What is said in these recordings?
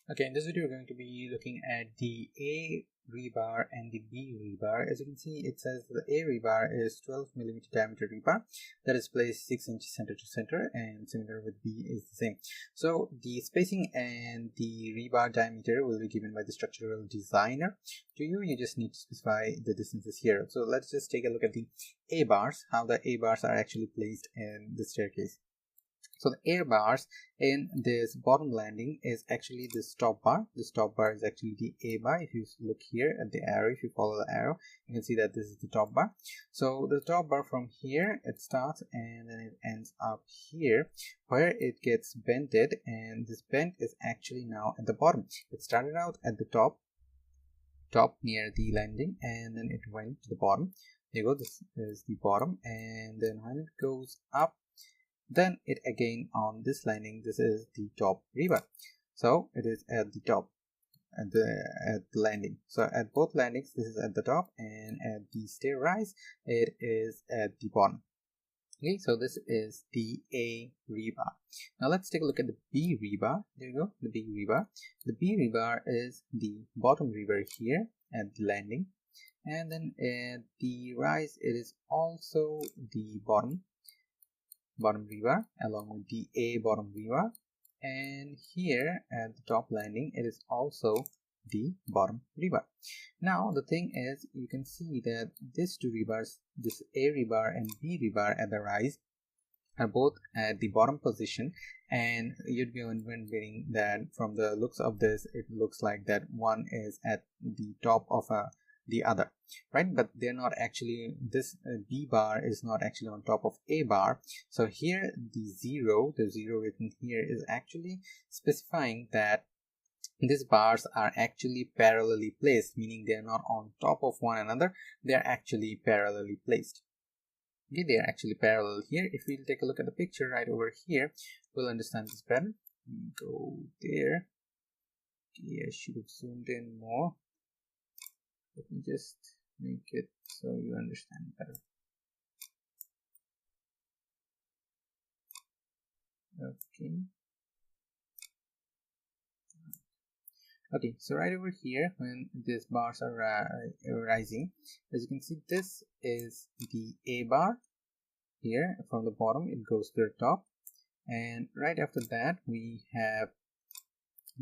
Okay, in this video we're going to be looking at the A rebar and the B rebar. As you can see, it says the A rebar is 12mm diameter rebar that is placed 6 inches center to center, and similar with B is the same. So the spacing and the rebar diameter will be given by the structural designer to you. You just need to specify the distances here. So let's just take a look at the A bars, how the A bars are actually placed in the staircase. So the air bars in this bottom landing is actually this top bar. This top bar is actually the A bar. If you look here at the arrow, if you follow the arrow, you can see that this is the top bar. So the top bar from here, it starts and then it ends up here where it gets bented, and this bent is actually now at the bottom. It started out at the top near the landing, and then it went to the bottom. There you go, this is the bottom, and then when it goes up, then it again on this landing, this is the top rebar. So it is at the top at the landing. So at both landings, this is at the top, and at the stair rise, it is at the bottom. Okay, so this is the A rebar. Now let's take a look at the B rebar. There you go, the B rebar. The B rebar is the bottom rebar here at the landing, and then at the rise, it is also the bottom rebar along with the A bottom rebar, and here at the top landing it is also the bottom rebar. Now the thing is, you can see that these two rebars, this A rebar and B rebar at the rise, are both at the bottom position, and you'd be wondering that from the looks of this, it looks like that one is at the top of the other, right? But they're not actually. This B bar is not actually on top of A bar. So here the zero written here is actually specifying that these bars are actually parallelly placed, meaning they're not on top of one another, they're actually parallelly placed. Okay, they are actually parallel here. If we'll take a look at the picture right over here, we'll understand this better. Go there. Okay, I should have zoomed in more. Let me just make it so you understand better. Okay. Okay, so right over here, when these bars are rising, as you can see, this is the A bar. Here from the bottom, it goes to the top, and right after that, we have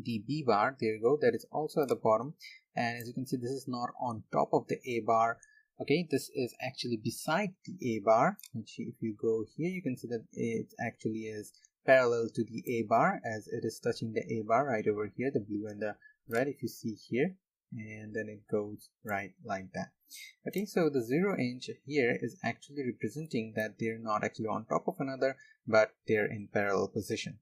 the B bar. There you go, that is also at the bottom, and as you can see, this is not on top of the A bar. Okay, this is actually beside the A bar, which if you go here, you can see that it actually is parallel to the A bar, as it is touching the A bar right over here, the blue and the red, if you see here, and then it goes right like that. Okay, so the 0 inch here is actually representing that they're not actually on top of another, but they're in parallel position.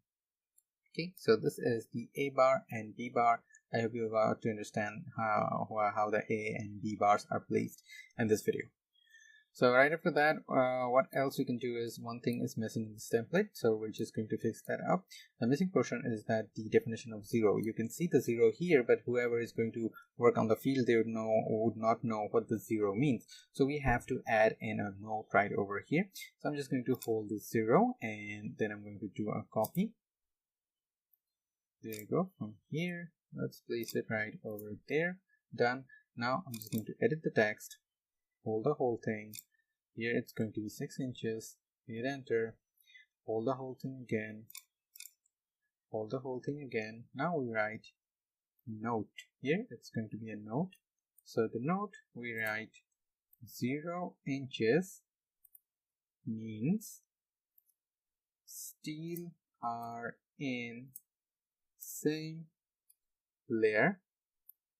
Okay, so this is the A bar and B bar. I hope you got to understand how the A and B bars are placed in this video. So right after that, what else we can do is, one thing is missing in this template, so we're just going to fix that up. The missing portion is that the definition of 0. You can see the 0 here, but whoever is going to work on the field, they would not know what the 0 means. So we have to add in a note right over here. So I'm just going to hold this 0, and then I'm going to do a copy. There you go. From here, let's place it right over there. Done. Now I'm just going to edit the text, hold the whole thing. Here it's going to be 6 inches. Hit enter. Hold the whole thing again. Hold the whole thing again. Now we write note. Here it's going to be a note. So the note, we write 0 inches means steel are in same layer,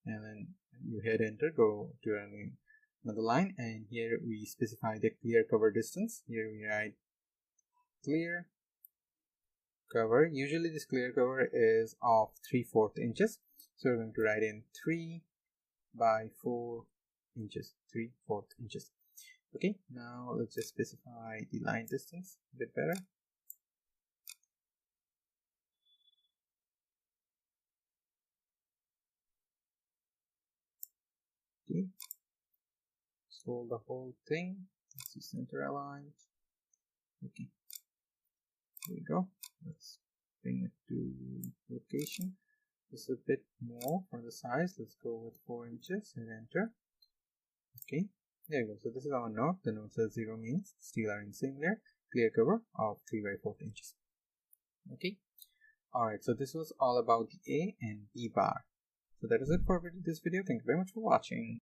and then you hit enter, go to another line, and here we specify the clear cover distance. Here we write clear cover. Usually this clear cover is of 3/4 inches, so we're going to write in 3 by 4 inches, 3/4 inches. Okay, now let's just specify the line distance a bit better. Okay, hold the whole thing. This is center aligned. Okay, here we go. Let's bring it to location. just a bit more for the size. Let's go with 4 inches and enter. Okay, there you go. So this is our note. The note says 0 means steel are in same layer, clear cover of 3 by 4 inches. Okay, alright, so this was all about the A and B bar. So that is it for this video. Thank you very much for watching.